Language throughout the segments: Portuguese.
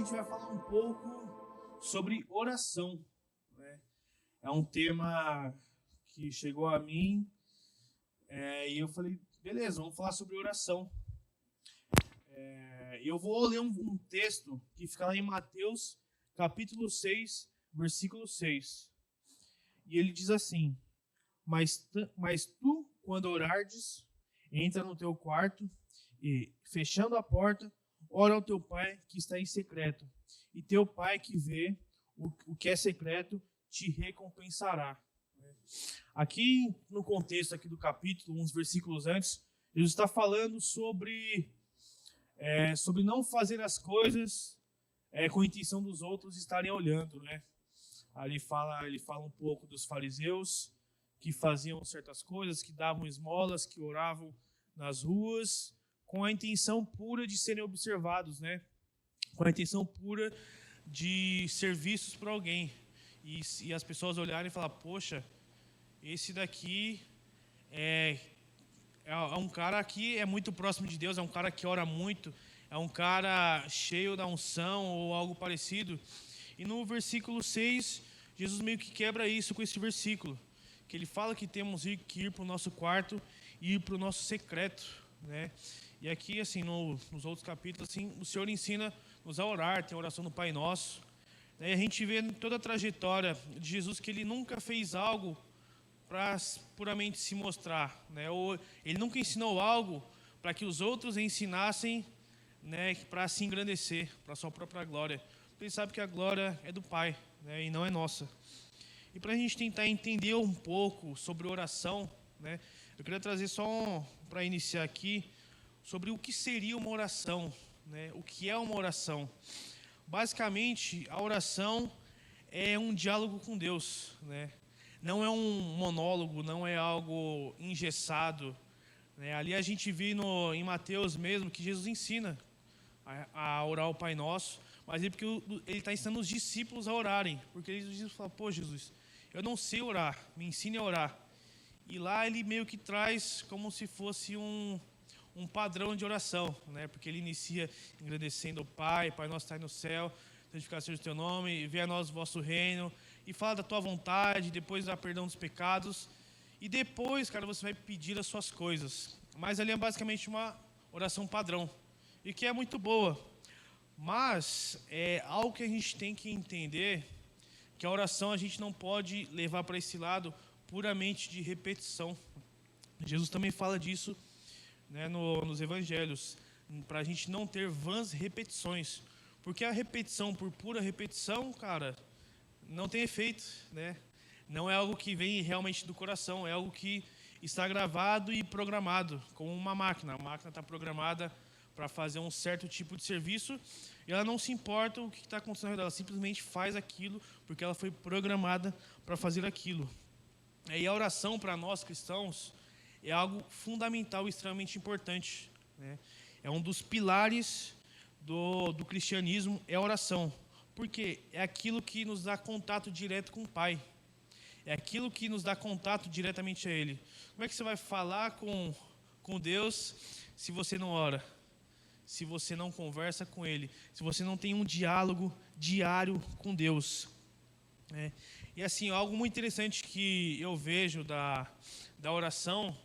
gente vai falar um pouco sobre oração, né? É um tema que chegou a mim e eu falei, beleza, vamos falar sobre oração. Eu vou ler um texto que fica lá em Mateus, capítulo 6, versículo 6. E ele diz assim: Mas tu, quando orardes, entra no teu quarto e, fechando a porta, ora ao teu pai que está em secreto. E teu pai que vê o que é secreto te recompensará. Aqui, no contexto aqui do capítulo, uns versículos antes, Jesus está falando sobre não fazer as coisas com a intenção dos outros estarem olhando, né? Ali ele fala um pouco dos fariseus que faziam certas coisas, que davam esmolas, que oravam nas ruas, com a intenção pura de serem observados, né? Com a intenção pura de ser vistos por alguém. E as pessoas olharem e falar, poxa, esse daqui é um cara que é muito próximo de Deus, é um cara que ora muito, é um cara cheio da unção ou algo parecido. E no versículo 6, Jesus meio que quebra isso com esse versículo, que ele fala que temos que ir para o nosso quarto e ir para o nosso secreto, né? E aqui, assim, nos outros capítulos, assim, o Senhor ensina-nos a orar, tem a oração do Pai Nosso. E a gente vê toda a trajetória de Jesus que ele nunca fez algo para puramente se mostrar, né? Ou ele nunca ensinou algo para que os outros ensinassem, né, para se engrandecer, para a sua própria glória. Porque ele sabe que a glória é do Pai, né, e não é nossa. E para a gente tentar entender um pouco sobre oração, né, eu queria trazer só para iniciar aqui sobre o que seria uma oração, né, o que é uma oração. Basicamente, a oração é um diálogo com Deus, né? Não é um monólogo, não é algo engessado, né? Ali a gente vê em Mateus mesmo que Jesus ensina a orar o Pai Nosso, mas porque ele está ensinando os discípulos a orarem, porque eles discípulos falam, pô Jesus, eu não sei orar, me ensine a orar. E lá ele meio que traz como se fosse um padrão de oração, né? Porque ele inicia agradecendo ao Pai, Pai nosso que está no céu, santificado seja o teu nome, venha a nós o vosso reino, e fala da tua vontade, depois dá perdão dos pecados, e depois, cara, você vai pedir as suas coisas. Mas ali é basicamente uma oração padrão, e que é muito boa, mas é algo que a gente tem que entender, que a oração a gente não pode levar para esse lado puramente de repetição. Jesus também fala disso, né, nos evangelhos, para a gente não ter vãs repetições, porque a repetição por pura repetição, cara, não tem efeito, né? Não é algo que vem realmente do coração, é algo que está gravado e programado, como uma máquina. A máquina está programada para fazer um certo tipo de serviço e ela não se importa o que está acontecendo, ela simplesmente faz aquilo porque ela foi programada para fazer aquilo. E a oração para nós cristãos é algo fundamental e extremamente importante, né? É um dos pilares do cristianismo, é a oração. Porque é aquilo que nos dá contato direto com o Pai. É aquilo que nos dá contato diretamente a Ele. Como é que você vai falar com Deus se você não ora? Se você não conversa com Ele? Se você não tem um diálogo diário com Deus? E assim, algo muito interessante que eu vejo da oração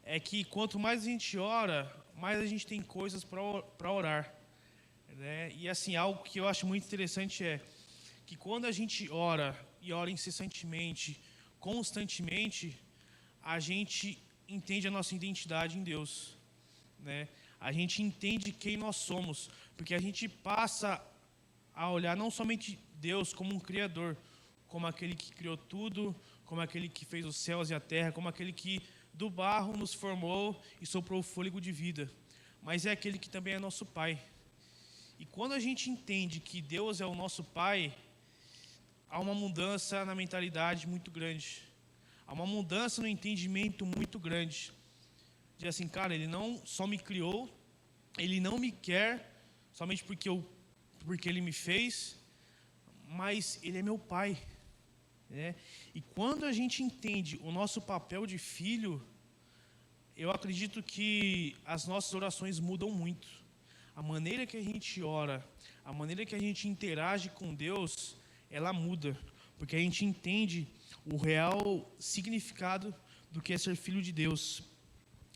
é que quanto mais a gente ora, mais a gente tem coisas para orar, né? E assim, algo que eu acho muito interessante é que quando a gente ora e ora incessantemente, constantemente, a gente entende a nossa identidade em Deus, né? A gente entende quem nós somos, porque a gente passa a olhar não somente Deus como um criador, como aquele que criou tudo, como aquele que fez os céus e a terra, como aquele que do barro nos formou e soprou o fôlego de vida, mas é aquele que também é nosso Pai. E quando a gente entende que Deus é o nosso Pai, há uma mudança na mentalidade muito grande, há uma mudança no entendimento muito grande, de assim, cara, Ele não só me criou, Ele não me quer somente porque Ele me fez, mas Ele é meu Pai, né? E quando a gente entende o nosso papel de filho, eu acredito que as nossas orações mudam muito. a maneira que a gente ora, a maneira que a gente interage com Deus, ela muda, porque a gente entende o real significado do que é ser filho de Deus.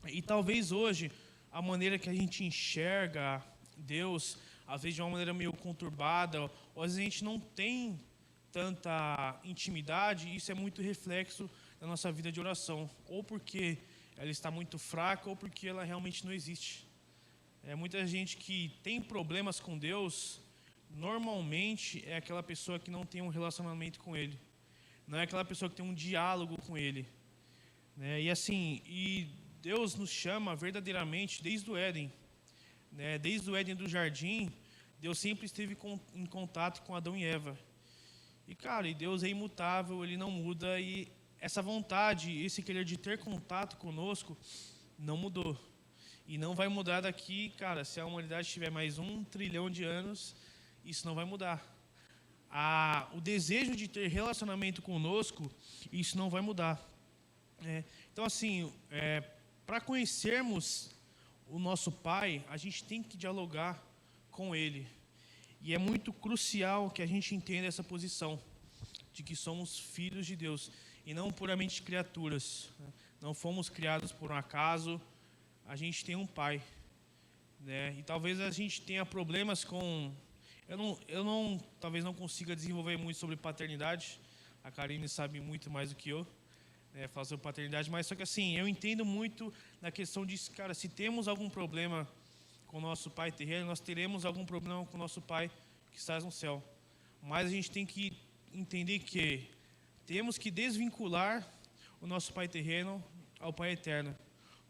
E talvez hoje, a maneira que a gente enxerga Deus, às vezes de uma maneira meio conturbada, ou às vezes a gente não tem tanta intimidade, isso é muito reflexo da nossa vida de oração, ou porque ela está muito fraca, ou porque ela realmente não existe. Muita gente que tem problemas com Deus, normalmente é aquela pessoa que não tem um relacionamento com Ele, não é aquela pessoa que tem um diálogo com Ele, né? E assim, Deus nos chama verdadeiramente desde o Éden, né? Desde o Éden do jardim, Deus sempre esteve em contato com Adão e Eva. E cara, Deus é imutável, Ele não muda, e essa vontade, esse querer de ter contato conosco não mudou. E não vai mudar daqui, cara, se a humanidade tiver mais 1 trilhão de anos, isso não vai mudar. O desejo de ter relacionamento conosco, isso não vai mudar. Então, assim, para conhecermos o nosso Pai, a gente tem que dialogar com Ele. E é muito crucial que a gente entenda essa posição, de que somos filhos de Deus, e não puramente criaturas. Não fomos criados por um acaso, a gente tem um Pai, né? E talvez a gente tenha problemas com... talvez não consiga desenvolver muito sobre paternidade. A Karine sabe muito mais do que eu, falar sobre paternidade, mas só que assim, eu entendo muito na questão de, cara, se temos algum problema com o nosso Pai terreno, nós teremos algum problema com o nosso Pai que está no céu. Mas a gente tem que entender que temos que desvincular o nosso Pai terreno ao Pai eterno.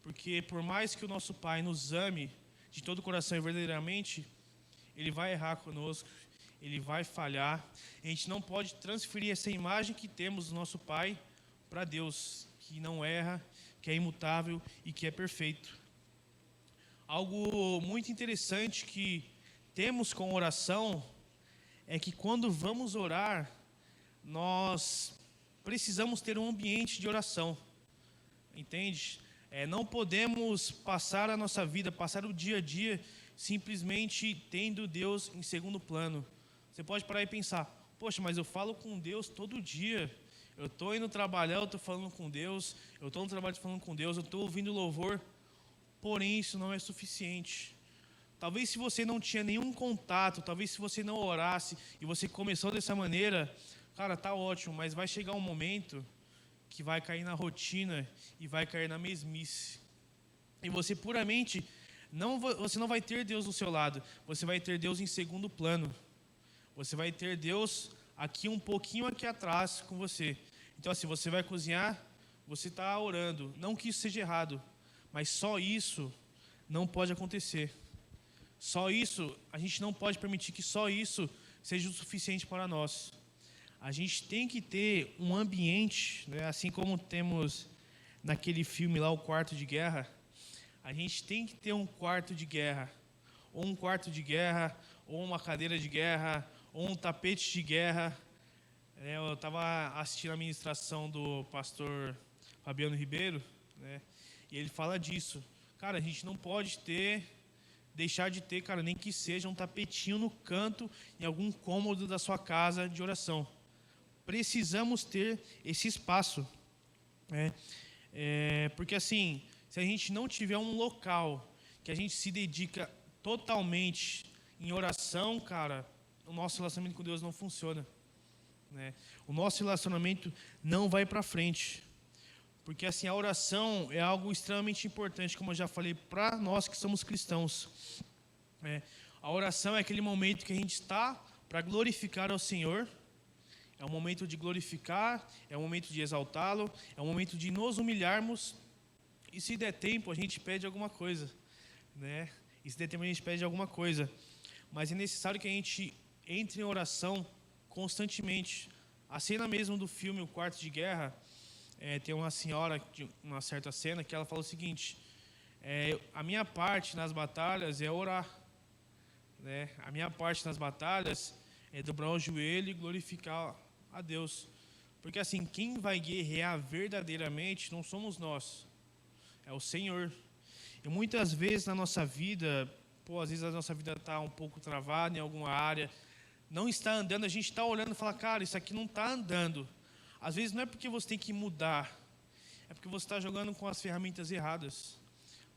Porque por mais que o nosso Pai nos ame de todo o coração e verdadeiramente, Ele vai errar conosco, Ele vai falhar. A gente não pode transferir essa imagem que temos do nosso Pai para Deus, que não erra, que é imutável e que é perfeito. Algo muito interessante que temos com oração é que quando vamos orar, nós precisamos ter um ambiente de oração, entende? Não podemos passar a nossa vida, passar o dia a dia simplesmente tendo Deus em segundo plano. Você pode parar e pensar, poxa, mas eu falo com Deus todo dia, eu estou indo trabalhar, eu estou falando com Deus, eu estou no trabalho falando com Deus, eu estou ouvindo louvor, porém isso não é suficiente. Talvez se você não tinha nenhum contato, talvez se você não orasse e você começou dessa maneira, cara, tá ótimo, mas vai chegar um momento que vai cair na rotina e vai cair na mesmice. E você puramente, você não vai ter Deus do seu lado, você vai ter Deus em segundo plano. Você vai ter Deus aqui um pouquinho aqui atrás com você. Então assim, você vai cozinhar, você está orando. Não que isso seja errado, mas só isso não pode acontecer. Só isso, a gente não pode permitir que só isso seja o suficiente para nós. A gente tem que ter um ambiente, né, assim como temos naquele filme lá, O Quarto de Guerra. A gente tem que ter um quarto de guerra. Ou um quarto de guerra, ou uma cadeira de guerra, ou um tapete de guerra. Eu estava assistindo a ministração do pastor Fabiano Ribeiro, né, e ele fala disso. Cara, a gente não pode deixar de ter, cara, nem que seja um tapetinho no canto, em algum cômodo da sua casa de oração. Precisamos ter esse espaço, né? Porque assim, se a gente não tiver um local que a gente se dedica totalmente em oração, cara, o nosso relacionamento com Deus não funciona, né? O nosso relacionamento não vai para frente. Porque assim, a oração é algo extremamente importante, como eu já falei, para nós que somos cristãos. A oração é aquele momento que a gente está para glorificar ao Senhor. É um momento de glorificar, é um momento de exaltá-lo, é um momento de nos humilharmos. E se der tempo, a gente pede alguma coisa, né? E se der tempo, a gente pede alguma coisa. Mas é necessário que a gente entre em oração constantemente. A cena mesmo do filme O Quarto de Guerra, tem uma senhora, uma certa cena, que ela fala o seguinte: a minha parte nas batalhas é orar, né? A minha parte nas batalhas é dobrar o joelho e glorificar a Deus. Porque assim, quem vai guerrear verdadeiramente não somos nós, é o Senhor. E muitas vezes na nossa vida, pô, às vezes a nossa vida está um pouco travada em alguma área, não está andando, a gente está olhando e fala, cara, isso aqui não está andando. Às vezes não é porque você tem que mudar, é porque você está jogando com as ferramentas erradas.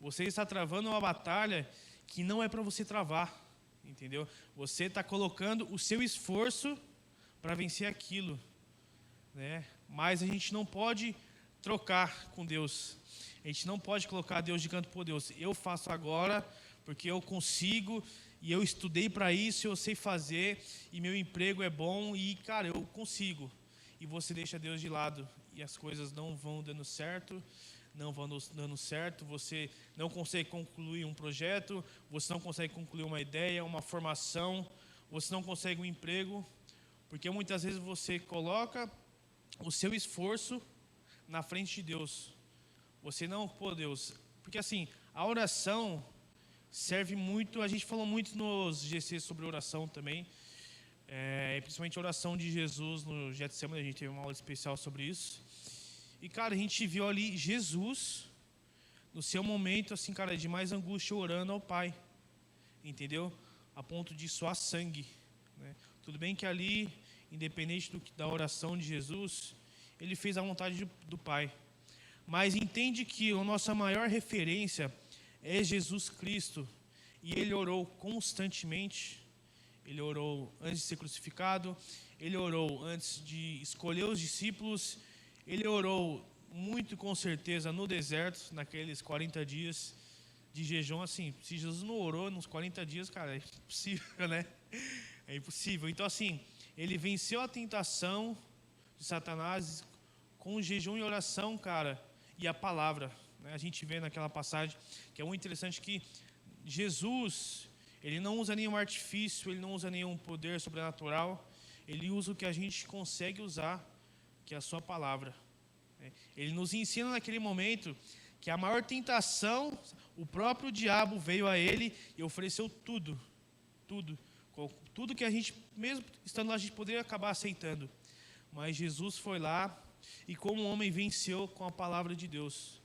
Você está travando uma batalha que não é para você travar, entendeu? Você está colocando o seu esforço para vencer aquilo, né? Mas a gente não pode trocar com Deus. A gente não pode colocar Deus de canto por Deus. Eu faço agora porque eu consigo e eu estudei para isso, eu sei fazer e meu emprego é bom e, cara, eu consigo. E você deixa Deus de lado e as coisas não vão dando certo, você não consegue concluir um projeto, você não consegue concluir uma ideia, uma formação, você não consegue um emprego, porque muitas vezes você coloca o seu esforço na frente de Deus. Você não, pô, Deus, porque assim, a oração serve muito, a gente falou muito nos GC sobre oração também, principalmente a oração de Jesus no Getsemane, a gente teve uma aula especial sobre isso. E, cara, a gente viu ali Jesus, no seu momento, assim, cara, de mais angústia, orando ao Pai, entendeu? A ponto de suar sangue, né? Tudo bem que ali, independente da oração de Jesus, ele fez a vontade do Pai. Mas entende que a nossa maior referência é Jesus Cristo. E ele orou constantemente. Ele orou antes de ser crucificado. Ele orou antes de escolher os discípulos. Ele orou muito, com certeza, no deserto, naqueles 40 dias de jejum. Assim, se Jesus não orou nos 40 dias, cara, é impossível, né? É impossível. Então, assim, ele venceu a tentação de Satanás com jejum e oração, cara, e a palavra, né? A gente vê naquela passagem que é muito interessante que Jesus, ele não usa nenhum artifício, ele não usa nenhum poder sobrenatural, ele usa o que a gente consegue usar, que é a sua palavra. Ele nos ensina naquele momento que a maior tentação, o próprio diabo veio a ele e ofereceu tudo que a gente, mesmo estando lá, a gente poderia acabar aceitando. Mas Jesus foi lá e como homem venceu com a palavra de Deus.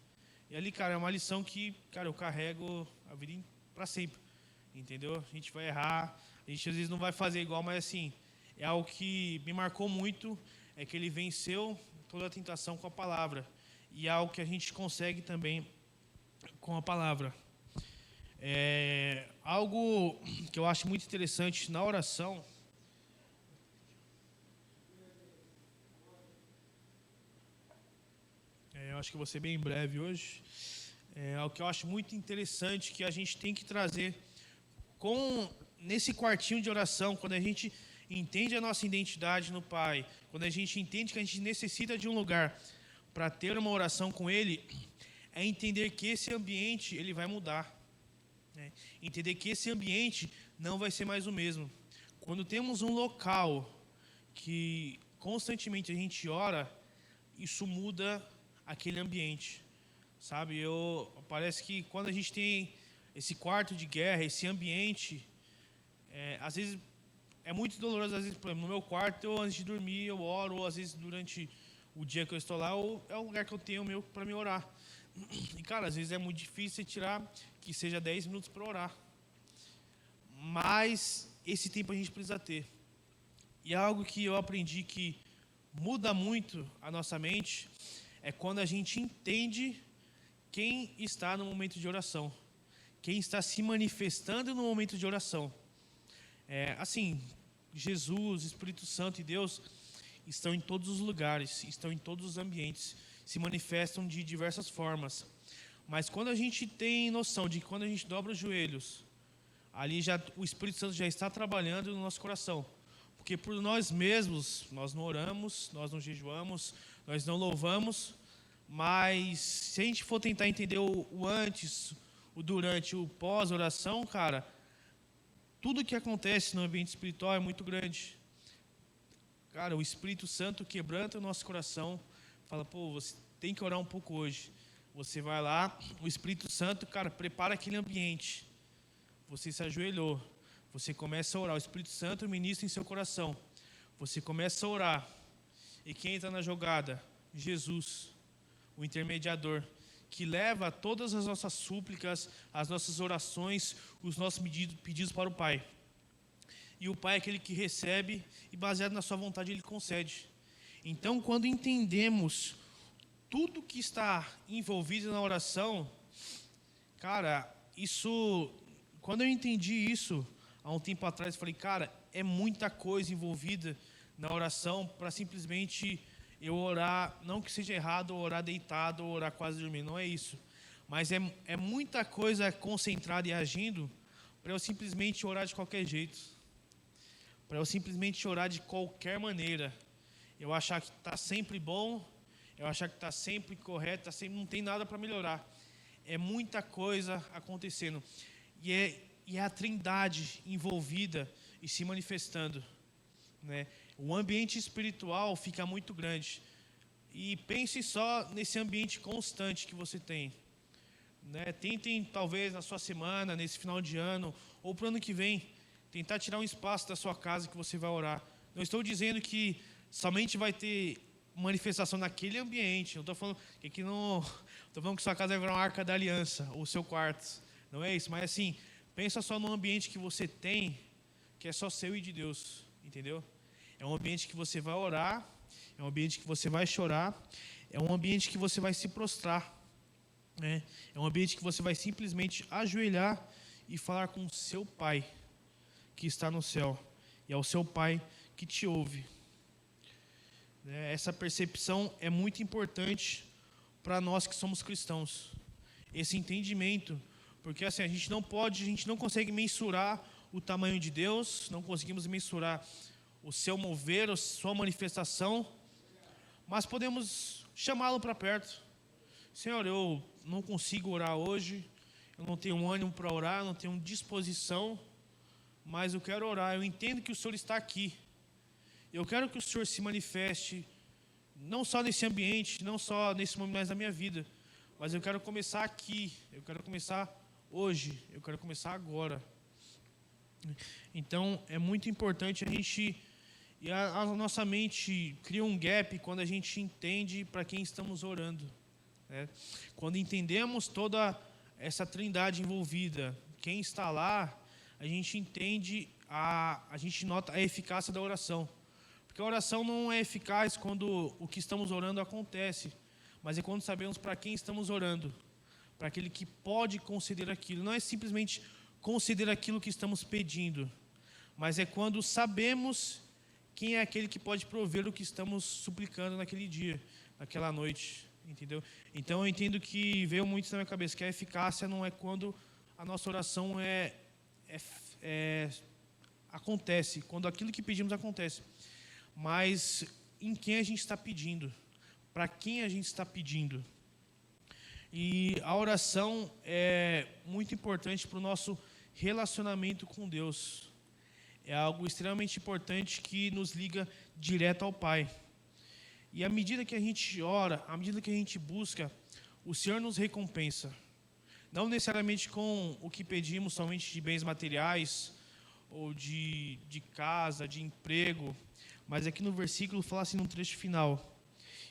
E ali, cara, é uma lição que, cara, eu carrego a vida para sempre, entendeu? A gente vai errar, a gente às vezes não vai fazer igual, mas assim, é algo que me marcou muito, é que ele venceu toda a tentação com a palavra. E é algo que a gente consegue também com a palavra. Algo que eu acho muito interessante na oração. Eu acho que vou ser bem breve hoje. Algo que eu acho muito interessante que a gente tem que trazer nesse quartinho de oração, quando a gente entende a nossa identidade no Pai, quando a gente entende que a gente necessita de um lugar para ter uma oração com Ele, é entender que esse ambiente ele vai mudar, né? Entender que esse ambiente não vai ser mais o mesmo. Quando temos um local que constantemente a gente ora, isso muda aquele ambiente, sabe? Parece que quando a gente tem esse quarto de guerra, esse ambiente, às vezes é muito doloroso. Às vezes, por exemplo, no meu quarto, antes de dormir, eu oro, ou às vezes durante o dia que eu estou lá, é o lugar que eu tenho para me orar. E, cara, às vezes é muito difícil tirar que seja 10 minutos para orar. Mas esse tempo a gente precisa ter. E algo que eu aprendi que muda muito a nossa mente é quando a gente entende quem está no momento de oração. Quem está se manifestando no momento de oração. Assim, Jesus, Espírito Santo e Deus estão em todos os lugares, estão em todos os ambientes, se manifestam de diversas formas. Mas quando a gente tem noção de que quando a gente dobra os joelhos, ali o Espírito Santo já está trabalhando no nosso coração. Porque por nós mesmos, nós não oramos, nós não jejuamos, nós não louvamos, mas se a gente for tentar entender o antes, o durante, o pós-oração, cara, tudo que acontece no ambiente espiritual é muito grande. Cara, o Espírito Santo quebranta o nosso coração, fala, pô, você tem que orar um pouco hoje. Você vai lá, o Espírito Santo, cara, prepara aquele ambiente. Você se ajoelhou, você começa a orar, o Espírito Santo ministra em seu coração. Você começa a orar. E quem entra na jogada? Jesus, o intermediador, que leva todas as nossas súplicas, as nossas orações, os nossos pedidos para o Pai. E o Pai é aquele que recebe e, baseado na sua vontade, Ele concede. Então, quando entendemos tudo que está envolvido na oração, cara, quando eu entendi isso há um tempo atrás, eu falei, cara, é muita coisa envolvida na oração para simplesmente eu orar, não que seja errado orar deitado ou orar quase dormindo, não é isso. Mas é muita coisa concentrada e agindo para eu simplesmente orar de qualquer jeito. Para eu simplesmente orar de qualquer maneira. Eu achar que está sempre bom, eu achar que está sempre correto, não tem nada para melhorar. É muita coisa acontecendo. E é a Trindade envolvida e se manifestando, né? O ambiente espiritual fica muito grande. E pense só nesse ambiente constante que você tem, né? Tentem, talvez, na sua semana, nesse final de ano, ou para o ano que vem, tentar tirar um espaço da sua casa que você vai orar. Não estou dizendo que somente vai ter manifestação naquele ambiente. Não estou falando que sua casa vai virar uma arca da aliança, ou seu quarto. Não é isso, mas assim, pensa só no ambiente que você tem, que é só seu e de Deus, entendeu? É um ambiente que você vai orar, é um ambiente que você vai chorar, é um ambiente que você vai se prostrar, né? É um ambiente que você vai simplesmente ajoelhar e falar com o seu Pai, que está no céu, e é o seu Pai que te ouve. Essa percepção é muito importante para nós que somos cristãos. Esse entendimento, porque assim, a gente não consegue mensurar o tamanho de Deus, não conseguimos mensurar o seu mover, a sua manifestação, mas podemos chamá-lo para perto. Senhor, eu não consigo orar hoje, eu não tenho ânimo para orar, não tenho disposição, mas eu quero orar. Eu entendo que o Senhor está aqui. Eu quero que o Senhor se manifeste, não só nesse ambiente, não só nesse momento da minha vida, mas eu quero começar aqui, eu quero começar hoje, eu quero começar agora. Então, é muito importante a nossa mente cria um gap quando a gente entende para quem estamos orando, né? Quando entendemos toda essa trindade envolvida, quem está lá, a gente entende, a gente nota a eficácia da oração. Porque a oração não é eficaz quando o que estamos orando acontece, mas é quando sabemos para quem estamos orando, para aquele que pode conceder aquilo. Não é simplesmente conceder aquilo que estamos pedindo, mas é quando sabemos quem é aquele que pode prover o que estamos suplicando naquele dia, naquela noite, entendeu? Então eu entendo que veio muito na minha cabeça que a eficácia não é quando a nossa oração acontece, quando aquilo que pedimos acontece, mas em quem a gente está pedindo, para quem a gente está pedindo. E a oração é muito importante para o nosso relacionamento com Deus. É algo extremamente importante que nos liga direto ao Pai. E à medida que a gente ora, à medida que a gente busca, o Senhor nos recompensa. Não necessariamente com o que pedimos, somente de bens materiais, ou de casa, de emprego, mas aqui no versículo fala assim no trecho final: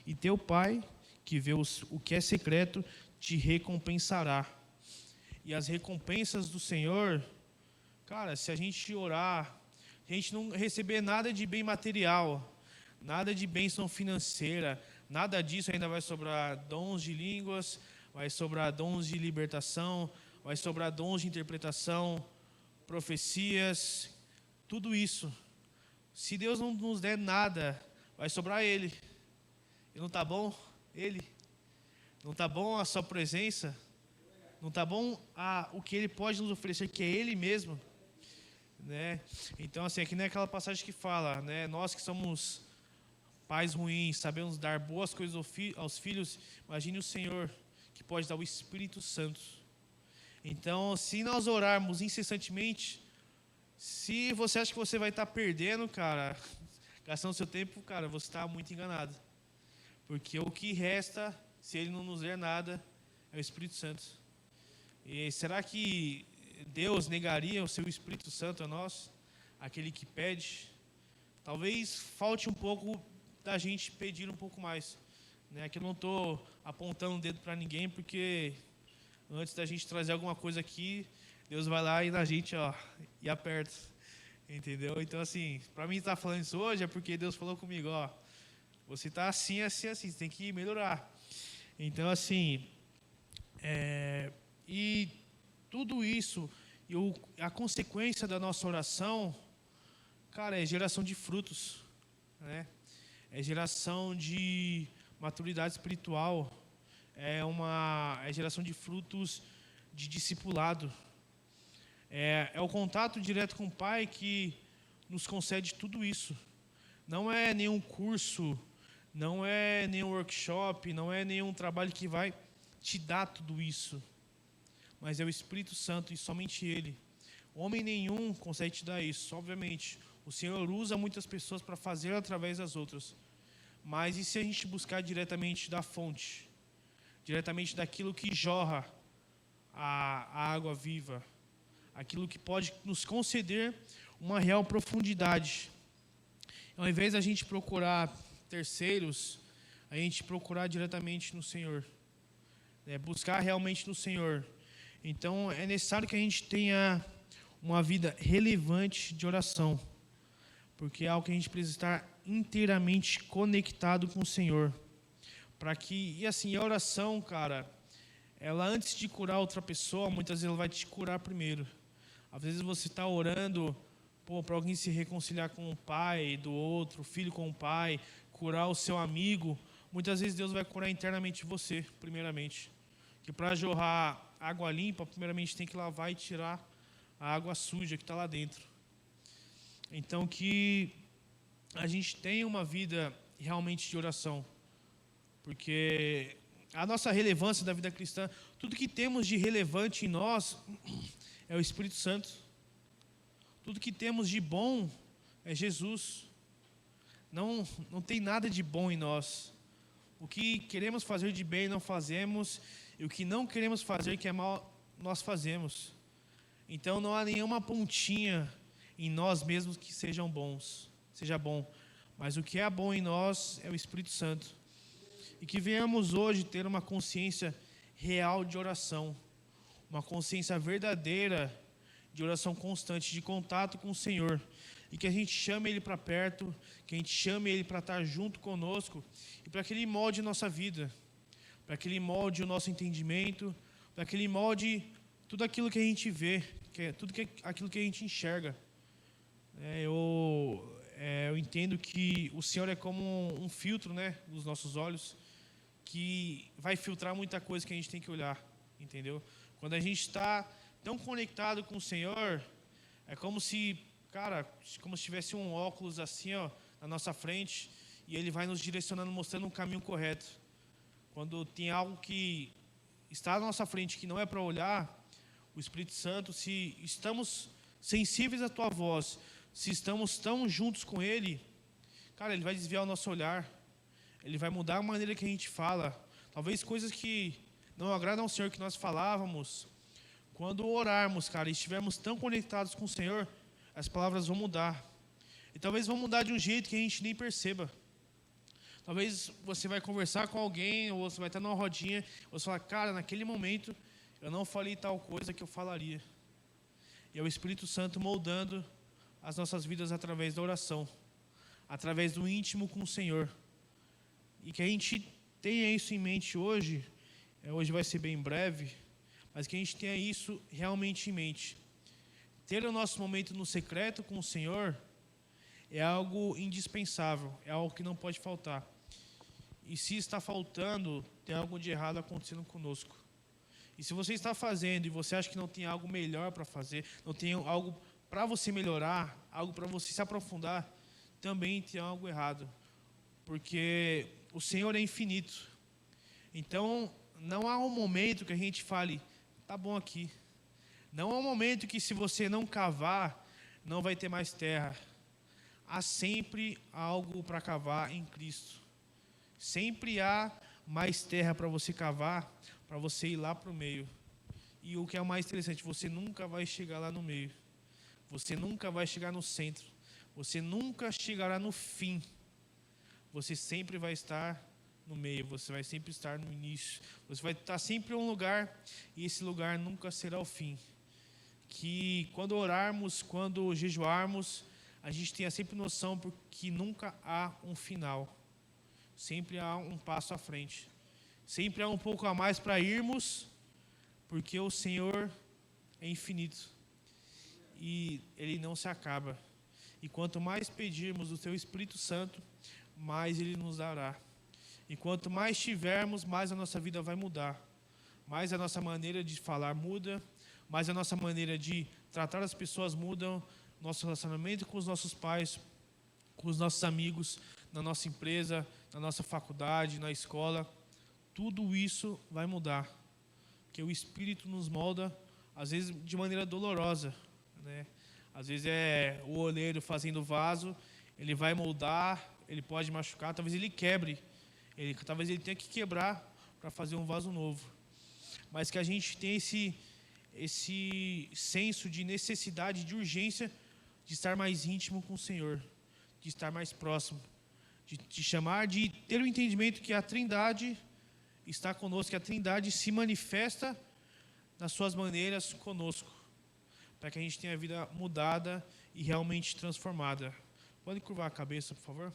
e teu Pai, que vê o que é secreto, te recompensará. E as recompensas do Senhor, cara, se a gente orar, a gente não receber nada de bem material, nada de bênção financeira, nada disso, ainda vai sobrar dons de línguas, vai sobrar dons de libertação, vai sobrar dons de interpretação, profecias, tudo isso. Se Deus não nos der nada, vai sobrar Ele. E não está bom Ele? Não está bom a sua presença? Não está bom o que Ele pode nos oferecer, que é Ele mesmo? Né? Então, assim, aqui não é aquela passagem que fala, né? Nós que somos pais ruins, sabemos dar boas coisas aos filhos, imagine o Senhor, que pode dar o Espírito Santo. Então, se nós orarmos incessantemente, se você acha que você vai estar perdendo, cara, gastando seu tempo, cara, você está muito enganado. Porque o que resta, se Ele não nos der nada, é o Espírito Santo. E será que Deus negaria o seu Espírito Santo a nós, aquele que pede? Talvez falte um pouco da gente pedir um pouco mais, né? Aqui eu não estou apontando o dedo para ninguém, porque antes da gente trazer alguma coisa aqui, Deus vai lá e na gente, ó, e aperta, entendeu? Então, assim, para mim estar falando isso hoje é porque Deus falou comigo, ó, você está assim, assim, assim, você tem que melhorar. Então, assim, e tudo isso, a consequência da nossa oração, cara, é geração de frutos, né? É geração de maturidade espiritual, é geração de frutos de discipulado. É o contato direto com o Pai que nos concede tudo isso. Não é nenhum curso, não é nenhum workshop, não é nenhum trabalho que vai te dar tudo isso. Mas é o Espírito Santo e somente Ele. Homem nenhum consegue te dar isso, obviamente. O Senhor usa muitas pessoas para fazer através das outras. Mas e se a gente buscar diretamente da fonte? Diretamente daquilo que jorra a água viva? Aquilo que pode nos conceder uma real profundidade. Ao invés da gente procurar terceiros, a gente procurar diretamente no Senhor. Buscar realmente no Senhor. Então, é necessário que a gente tenha uma vida relevante de oração. Porque é algo que a gente precisa estar inteiramente conectado com o Senhor. E assim, a oração, cara, ela antes de curar outra pessoa, muitas vezes ela vai te curar primeiro. Às vezes você está orando para alguém se reconciliar com o pai do outro, o filho com o pai, curar o seu amigo. Muitas vezes Deus vai curar internamente você, primeiramente. Que para jorrar água limpa, primeiramente tem que lavar e tirar a água suja que está lá dentro. Então, que a gente tenha uma vida realmente de oração. Porque a nossa relevância da vida cristã, tudo que temos de relevante em nós é o Espírito Santo. Tudo que temos de bom é Jesus. Não tem nada de bom em nós. O que queremos fazer de bem não fazemos, e o que não queremos fazer que é mal, nós fazemos. Então não há nenhuma pontinha em nós mesmos que seja bom. Mas o que é bom em nós é o Espírito Santo. E que venhamos hoje ter uma consciência real de oração, uma consciência verdadeira de oração constante, de contato com o Senhor. E que a gente chame Ele para perto, que a gente chame Ele para estar junto conosco, e para que Ele molde nossa vida, para que Ele molde o nosso entendimento, para que Ele molde tudo aquilo que a gente vê, aquilo que a gente enxerga. Eu entendo que o Senhor é como um filtro, né, dos nossos olhos, que vai filtrar muita coisa que a gente tem que olhar, entendeu? Quando a gente está tão conectado com o Senhor, é como se tivesse um óculos assim, ó, na nossa frente, e Ele vai nos direcionando, mostrando um caminho correto. Quando tem algo que está na nossa frente que não é para olhar, o Espírito Santo, se estamos sensíveis à Tua voz, se estamos tão juntos com Ele, cara, Ele vai desviar o nosso olhar. Ele vai mudar a maneira que a gente fala. Talvez coisas que não agradam ao Senhor que nós falávamos. Quando orarmos, cara, e estivermos tão conectados com o Senhor, as palavras vão mudar. E talvez vão mudar de um jeito que a gente nem perceba. Talvez você vai conversar com alguém, ou você vai estar numa rodinha, ou você fala, cara, naquele momento eu não falei tal coisa que eu falaria. E é o Espírito Santo moldando as nossas vidas através da oração, através do íntimo com o Senhor. E que a gente tenha isso em mente hoje, hoje vai ser bem breve, mas que a gente tenha isso realmente em mente. Ter o nosso momento no secreto com o Senhor é algo indispensável, é algo que não pode faltar. E se está faltando, tem algo de errado acontecendo conosco. E se você está fazendo e você acha que não tem algo melhor para fazer, não tem algo para você melhorar, algo para você se aprofundar, também tem algo errado. Porque o Senhor é infinito. Então, não há um momento que a gente fale, tá bom aqui. Não há um momento que se você não cavar, não vai ter mais terra. Há sempre algo para cavar em Cristo. Sempre há mais terra para você cavar, para você ir lá para o meio. E o que é o mais interessante, você nunca vai chegar lá no meio. Você nunca vai chegar no centro. Você nunca chegará no fim. Você sempre vai estar no meio, você vai sempre estar no início. Você vai estar sempre em um lugar e esse lugar nunca será o fim. Que quando orarmos, quando jejuarmos, a gente tenha sempre noção porque nunca há um final. Sempre há um passo à frente. Sempre há um pouco a mais para irmos, porque o Senhor é infinito e Ele não se acaba. E quanto mais pedirmos o Teu Espírito Santo, mais Ele nos dará. E quanto mais tivermos, mais a nossa vida vai mudar. Mais a nossa maneira de falar muda, mais a nossa maneira de tratar as pessoas muda, nosso relacionamento com os nossos pais, com os nossos amigos, na nossa empresa, na nossa faculdade, na escola. Tudo isso vai mudar. Porque o Espírito nos molda, às vezes de maneira dolorosa, né? Às vezes é o oleiro fazendo vaso, ele vai moldar, ele pode machucar, talvez ele quebre, talvez ele tenha que quebrar para fazer um vaso novo. Mas que a gente tenha esse senso de necessidade, de urgência, de estar mais íntimo com o Senhor, de estar mais próximo, de chamar, de ter o entendimento que a Trindade está conosco, que a Trindade se manifesta nas suas maneiras conosco, para que a gente tenha a vida mudada e realmente transformada. Pode curvar a cabeça, por favor?